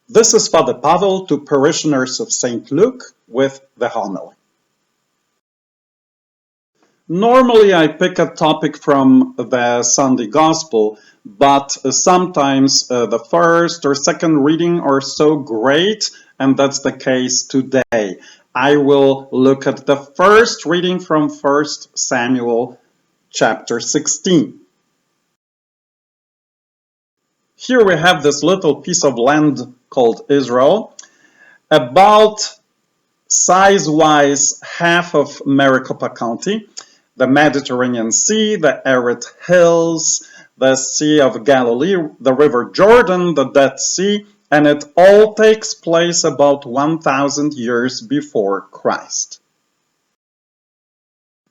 This is Father Pavel to parishioners of St. Luke with the homily. Normally I pick a topic from the Sunday Gospel, but sometimes the first or second reading are so great, and that's the case today. I will look at the first reading from 1 Samuel chapter 16. Here we have this little piece of land called Israel, about size-wise half of Maricopa County, the Mediterranean Sea, the arid hills, the Sea of Galilee, the River Jordan, the Dead Sea, and it all takes place about 1,000 years before Christ.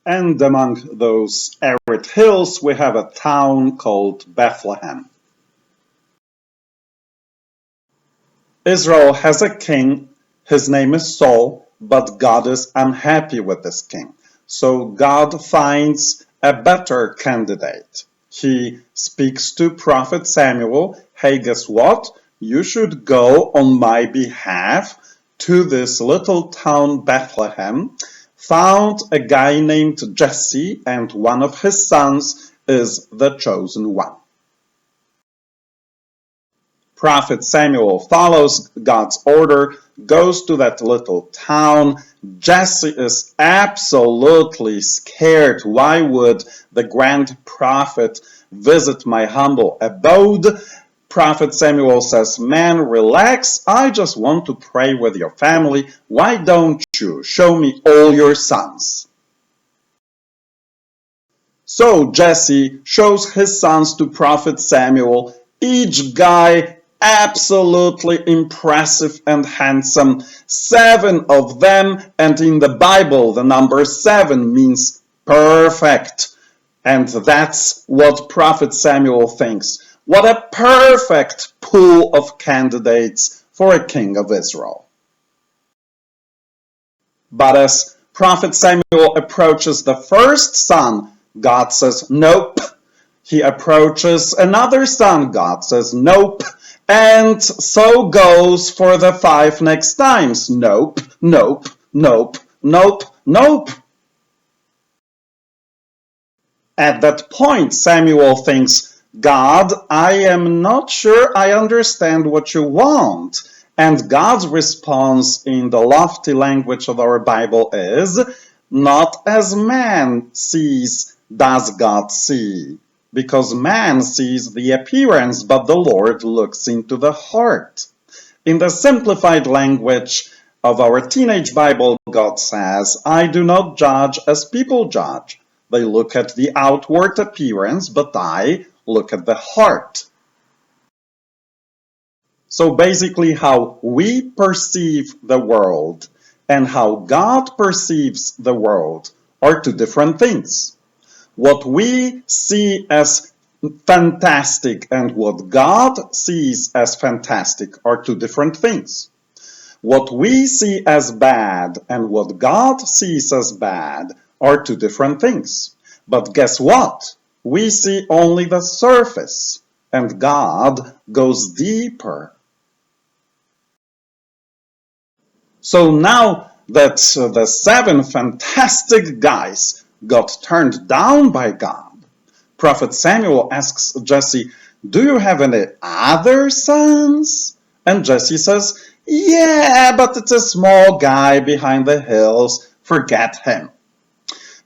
And among those arid hills, we have a town called Bethlehem. Israel has a king, his name is Saul, but God is unhappy with this king. So God finds a better candidate. He speaks to Prophet Samuel, hey, guess what? You should go on my behalf to this little town Bethlehem, found a guy named Jesse, and one of his sons is the chosen one. Prophet Samuel follows God's order, goes to that little town. Jesse is absolutely scared. Why would the grand prophet visit my humble abode? Prophet Samuel says, man, relax. I just want to pray with your family. Why don't you show me all your sons? So Jesse shows his sons to Prophet Samuel, each guy absolutely impressive and handsome. 7 of them, and in the Bible the number 7 means perfect. And that's what Prophet Samuel thinks. What a perfect pool of candidates for a king of Israel. But as Prophet Samuel approaches the first son, God says, nope. He approaches another son, God says, nope. And so goes for the 5 next times. Nope, nope, nope, nope, nope. At that point, Samuel thinks, God, I am not sure I understand what you want. And God's response in the lofty language of our Bible is, not as man sees does God see. Because man sees the appearance, but the Lord looks into the heart. In the simplified language of our teenage Bible, God says, I do not judge as people judge. They look at the outward appearance, but I look at the heart. So basically, how we perceive the world and how God perceives the world are 2 different things. What we see as fantastic and what God sees as fantastic are 2 different things. What we see as bad and what God sees as bad are 2 different things. But guess what? We see only the surface, and God goes deeper. So now that the 7 fantastic guys got turned down by God, Prophet Samuel asks Jesse, do you have any other sons? And Jesse says, yeah, but it's a small guy behind the hills, forget him.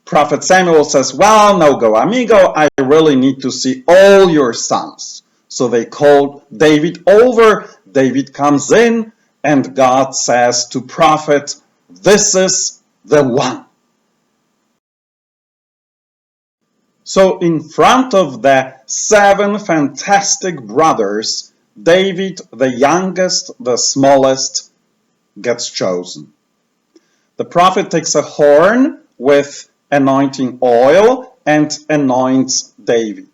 Prophet Samuel says, well, no go amigo, I really need to see all your sons. So they called David over, David comes in, and God says to Prophet, this is the one. So in front of the 7 fantastic brothers, David, the youngest, the smallest, gets chosen. The prophet takes a horn with anointing oil and anoints David.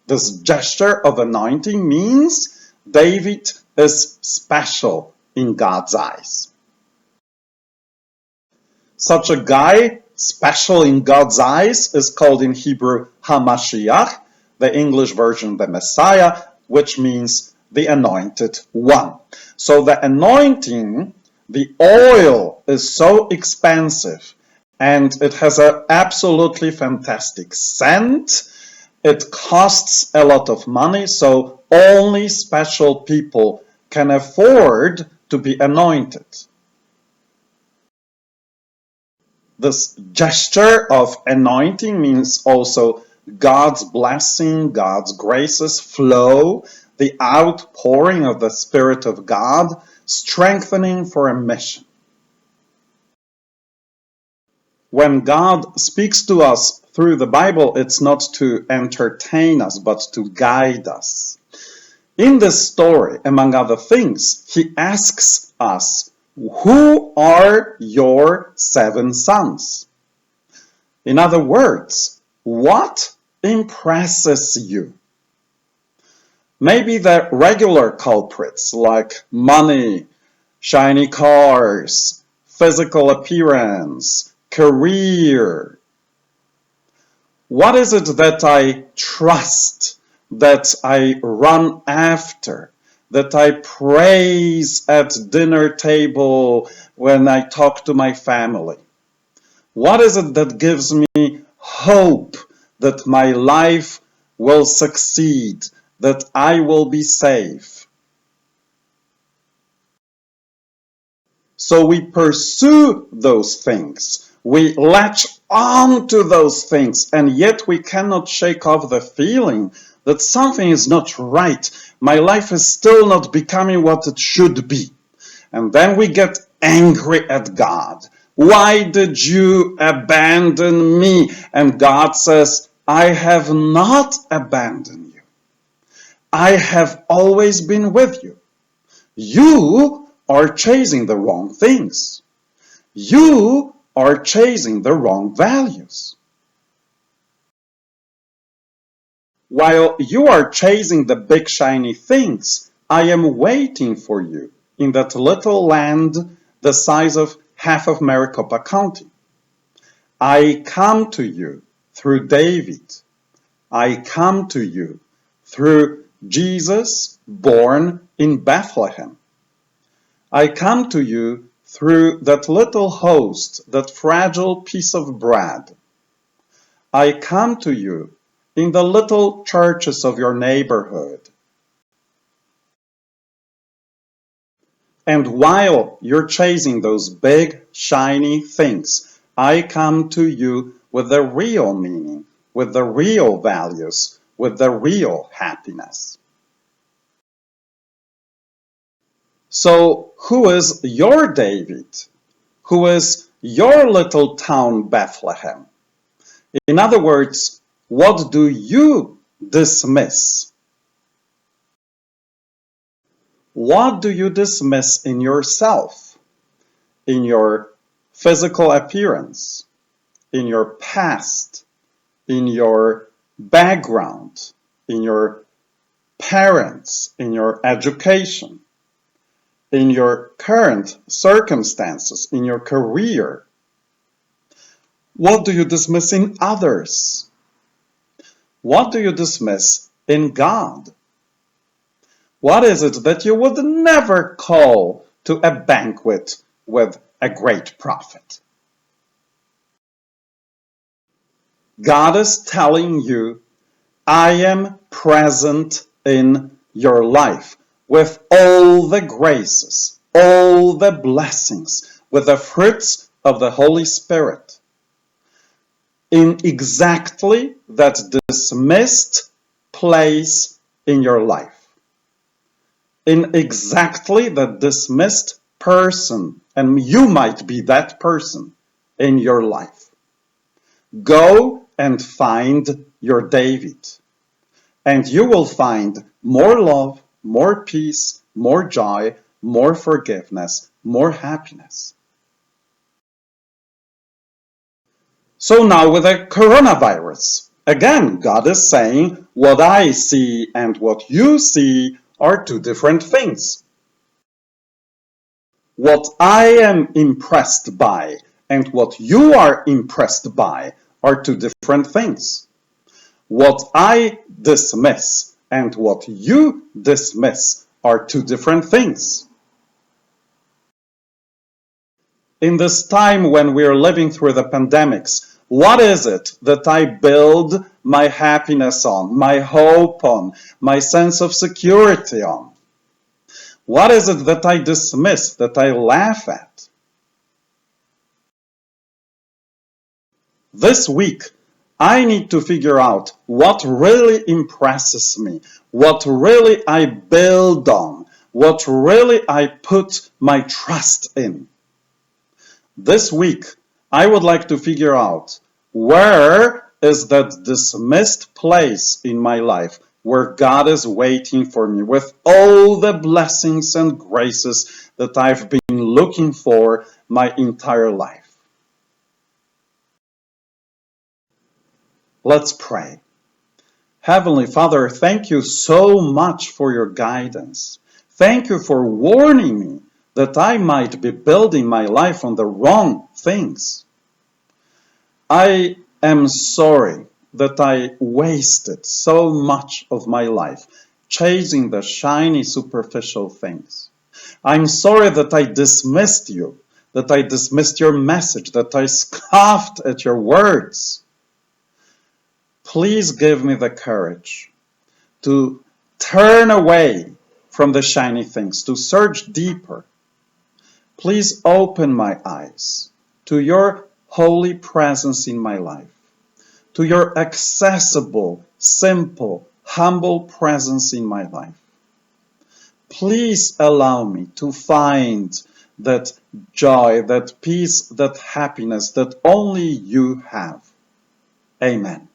This gesture of anointing means David is special in God's eyes. Such a guy, special in God's eyes, is called in Hebrew HaMashiach, the English version the Messiah, which means the Anointed One. So the anointing, the oil, is so expensive, and it has an absolutely fantastic scent. It costs a lot of money, so only special people can afford to be anointed. This gesture of anointing means also God's blessing, God's graces flow, the outpouring of the Spirit of God, strengthening for a mission. When God speaks to us through the Bible, it's not to entertain us, but to guide us. In this story, among other things, he asks us, who are your 7 sons? In other words, what impresses you? Maybe the regular culprits like money, shiny cars, physical appearance, career. What is it that I trust, that I run after, that I praise at dinner table when I talk to my family? What is it that gives me hope that my life will succeed, that I will be safe? So we pursue those things. We latch on to those things, and yet we cannot shake off the feeling that something is not right. My life is still not becoming what it should be. And then we get angry at God. Why did you abandon me? And God says, I have not abandoned you. I have always been with you. You are chasing the wrong things. You are chasing the wrong values. While you are chasing the big shiny things, I am waiting for you in that little land the size of half of Maricopa County. I come to you through David. I come to you through Jesus born in Bethlehem. I come to you through that little host, that fragile piece of bread. I come to you in the little churches of your neighborhood. And while you're chasing those big, shiny things, I come to you with the real meaning, with the real values, with the real happiness. So, who is your David? Who is your little town Bethlehem? In other words, what do you dismiss? What do you dismiss in yourself, in your physical appearance, in your past, in your background, in your parents, in your education, in your current circumstances, in your career? What do you dismiss in others? What do you dismiss in God? What is it that you would never call to a banquet with a great prophet? God is telling you, I am present in your life with all the graces, all the blessings, with the fruits of the Holy Spirit, in exactly that dismissed place in your life, in exactly the dismissed person, and you might be that person in your life. Go and find your David, and you will find more love, more peace, more joy, more forgiveness, more happiness. So now with the coronavirus, again, God is saying what I see and what you see are 2 different things. What I am impressed by and what you are impressed by are 2 different things. What I dismiss and what you dismiss are two different things. In this time when we are living through the pandemics, what is it that I build my happiness on, my hope on, my sense of security on? What is it that I dismiss, that I laugh at? This week, I need to figure out what really impresses me, what really I build on, what really I put my trust in. This week, I would like to figure out where is that dismissed place in my life where God is waiting for me with all the blessings and graces that I've been looking for my entire life. Let's pray. Heavenly Father, thank you so much for your guidance. Thank you for warning me that I might be building my life on the wrong things. I am sorry that I wasted so much of my life chasing the shiny superficial things. I'm sorry that I dismissed you, that I dismissed your message, that I scoffed at your words. Please give me the courage to turn away from the shiny things, to search deeper. Please open my eyes to your holy presence in my life, to your accessible, simple, humble presence in my life. Please allow me to find that joy, that peace, that happiness that only you have. Amen.